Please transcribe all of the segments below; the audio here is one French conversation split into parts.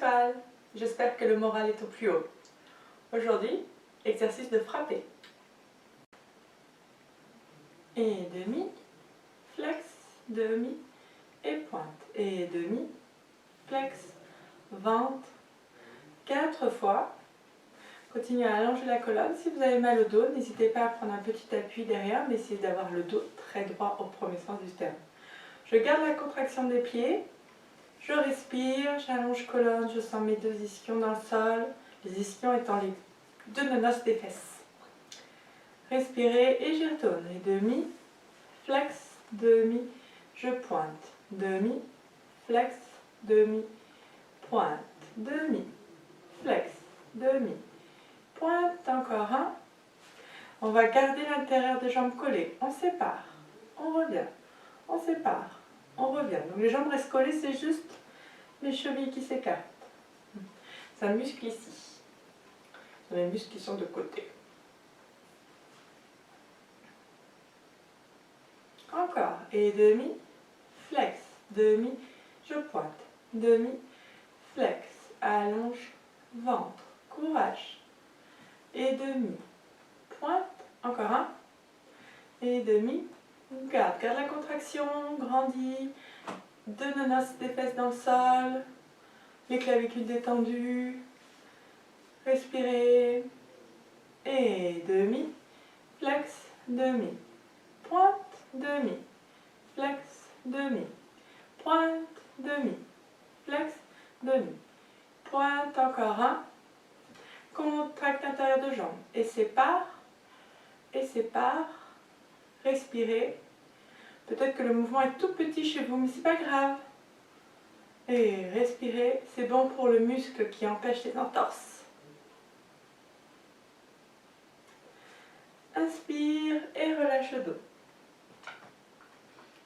étoiles, j'espère que le moral est au plus haut. Aujourd'hui, exercice de frapper. Et demi, flex, demi et pointe. Et demi, flex, ventre, 4 fois. Continuez à allonger la colonne. Si vous avez mal au dos, n'hésitez pas à prendre un petit appui derrière, mais essayez d'avoir le dos très droit au premier sens du terme. Je garde la contraction des pieds. Je respire, j'allonge colonne, je sens mes 2 ischions dans le sol, les ischions étant les 2 nonos des fesses. Respirez et j'y retourne. Et demi, flex, demi, je pointe. Demi, flex, demi, pointe. Demi, flex, demi, pointe. Encore un. On va garder l'intérieur des jambes collées. On sépare, on revient, on sépare, on revient. Donc les jambes restent collées, c'est juste les chevilles qui s'écartent. C'est un muscle ici. Les muscles qui sont de côté. Encore. Et demi, flex. Demi, je pointe. Demi, flex. Allonge, ventre. Courage. Et demi, pointe. Encore un. Et demi, garde. Garde la contraction, grandis. 2 nonos des fesses dans le sol. Les clavicules détendues. Respirez. Et demi, flex, demi, pointe, demi, flex, demi, pointe, demi, flex, demi, pointe, encore un. Contracte l'intérieur de jambe. Et sépare, respirez. Peut-être que le mouvement est tout petit chez vous, mais c'est pas grave. Et respirez, c'est bon pour le muscle qui empêche les entorses. Inspire et relâche le dos.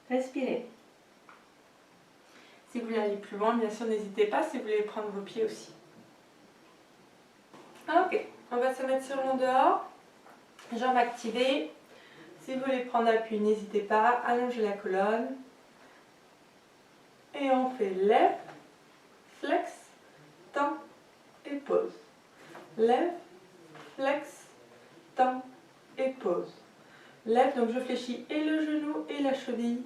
Respirez. Si vous voulez aller plus loin, bien sûr, n'hésitez pas. Si vous voulez prendre vos pieds aussi. Ok, on va se mettre sur l'en-dehors. Jambes activées. Si vous voulez prendre appui, n'hésitez pas. Allongez la colonne. Et on fait lève, flex, tend et pose. Lève, flex, tend et pose. Lève, donc je fléchis et le genou et la cheville.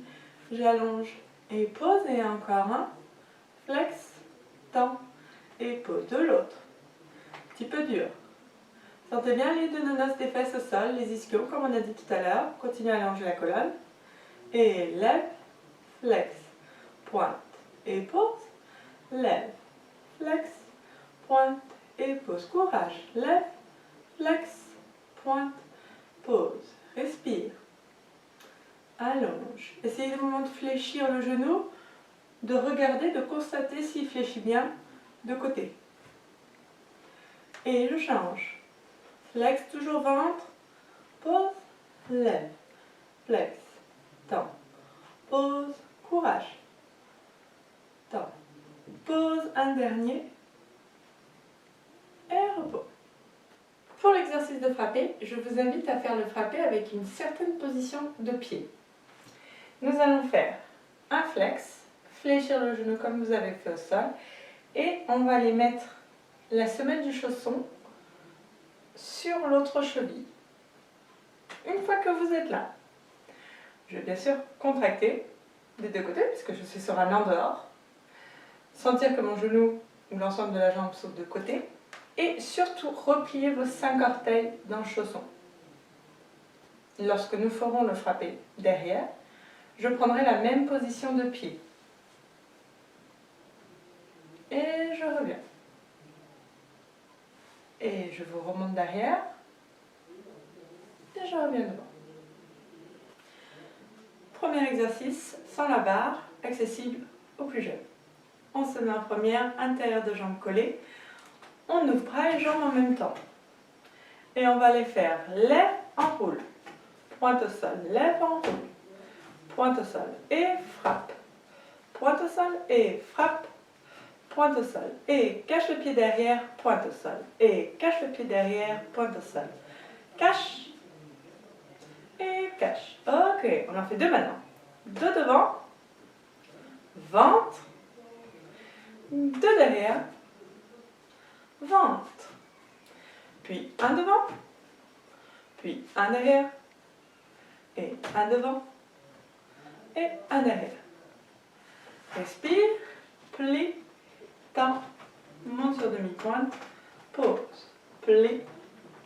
J'allonge et pose. Et encore un. Flex, tend et pose. De l'autre. Un petit peu dur. Sentez bien les 2 nonos des fesses au sol, les ischions, comme on a dit tout à l'heure. Continuez à allonger la colonne. Et lève, flex, pointe et pose. Lève, flex, pointe et pose. Courage. Lève, flex, pointe, pose. Respire. Allonge. Essayez au moment de fléchir le genou, de regarder, de constater s'il fléchit bien de côté. Et je change. Flex, toujours ventre. Pose. Lève. Flex. Tend. Pose. Courage. Tend. Pose. Un dernier. Et repos. Pour l'exercice de frapper, je vous invite à faire le frappé avec une certaine position de pied. Nous allons faire un flex, fléchir le genou comme vous avez fait au sol, et on va aller mettre la semelle du chausson sur l'autre cheville. Une fois que vous êtes là, je vais bien sûr contracter des 2 côtés, puisque je suis sur un en-dehors, sentir que mon genou ou l'ensemble de la jambe saute de côté, et surtout replier vos 5 orteils dans le chausson. Lorsque nous ferons le frappé derrière, je prendrai la même position de pied. Et je reviens. Et je vous remonte derrière. Et je reviens devant. Premier exercice, sans la barre, accessible aux plus jeunes. On se met en première, intérieur de jambes collées. On ouvre bras et jambes en même temps. Et on va les faire lève, enroule. Pointe au sol, lève, enroule. Pointe au sol et frappe. Pointe au sol et frappe. Pointe au sol et cache le pied derrière, pointe au sol. Et cache le pied derrière, pointe au sol. Cache et cache. Ok, on en fait 2 maintenant. 2 devant, ventre, 2 derrière, ventre. Puis un devant, puis un derrière, et un devant, et un derrière. Respire, plie, tend, monte sur demi-pointe, pose, plie,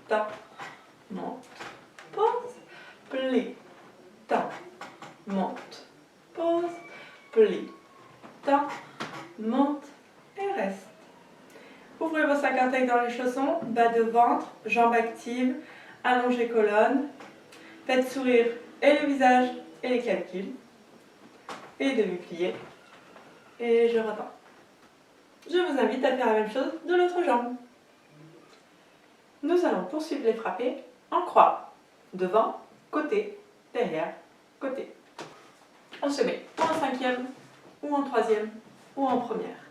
tend, monte, pose, plie, tend, monte, pose, plie, tend, monte et reste. Ouvrez vos 5 orteils dans les chaussons, bas de ventre, jambes actives, allongez colonne. Faites sourire et le visage et les clavicules. Et demi-plié. Et je retends. Je vous invite à faire la même chose de l'autre jambe. Nous allons poursuivre les frappés en croix. Devant, côté, derrière, côté. On se met ou en 5e, ou en 3e, ou en première.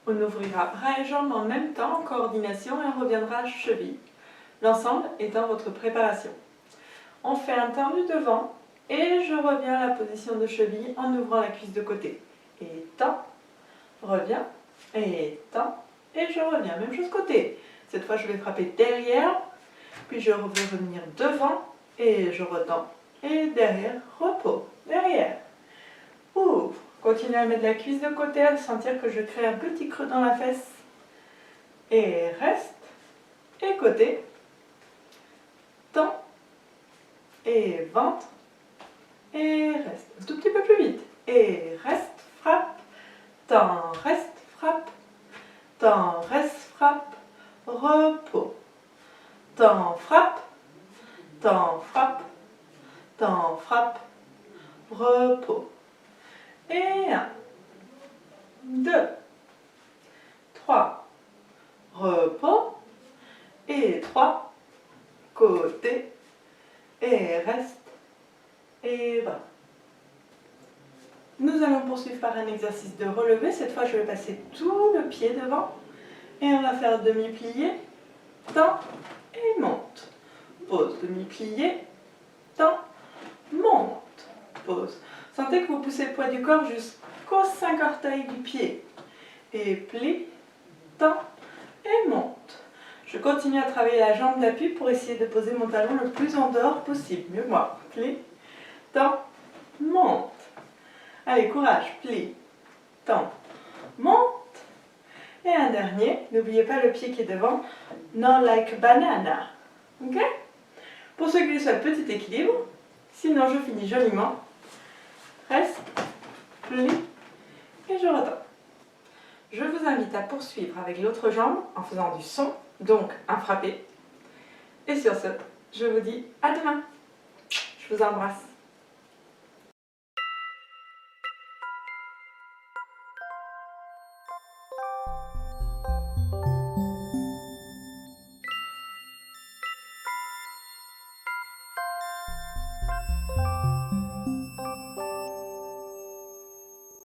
On ouvrira bras et jambes en même temps en coordination et on reviendra cheville. L'ensemble étant votre préparation. On fait un tendu devant et je reviens à la position de cheville en ouvrant la cuisse de côté. Et tend, reviens, et tend, et je reviens. Même chose côté. Cette fois, je vais frapper derrière, puis je vais revenir devant, et je retends. Et derrière, repos, derrière. Ouvre. Continue à mettre la cuisse de côté, à sentir que je crée un petit creux dans la fesse. Et reste. Et côté. Tend. Et ventre. Et reste. Un tout petit peu plus vite. Et reste, frappe. Tend, reste, frappe. Tend, reste, frappe. Repos. Tend, frappe. Tend, frappe. Tend, frappe. Repos. Et 1, 2, 3, repos, et 3, côté, et reste, et bas. Nous allons poursuivre par un exercice de relevé. Cette fois, je vais passer tout le pied devant, et on va faire demi-plié, tend, et monte. Pose, demi-plié, tend, monte, pose. Sentez que vous poussez le poids du corps jusqu'aux 5 orteils du pied. Et plie, tend et monte. Je continue à travailler la jambe d'appui pour essayer de poser mon talon le plus en dehors possible. Mieux moi. Plie, tend, monte. Allez, courage. Plie, tend, monte. Et un dernier. N'oubliez pas le pied qui est devant. Not like banana. Ok? Pour ceux qui souhaitent petit équilibre. Sinon, je finis joliment. Reste, plie et je retends. Je vous invite à poursuivre avec l'autre jambe en faisant du son, donc un frappé. Et sur ce, je vous dis à demain. Je vous embrasse.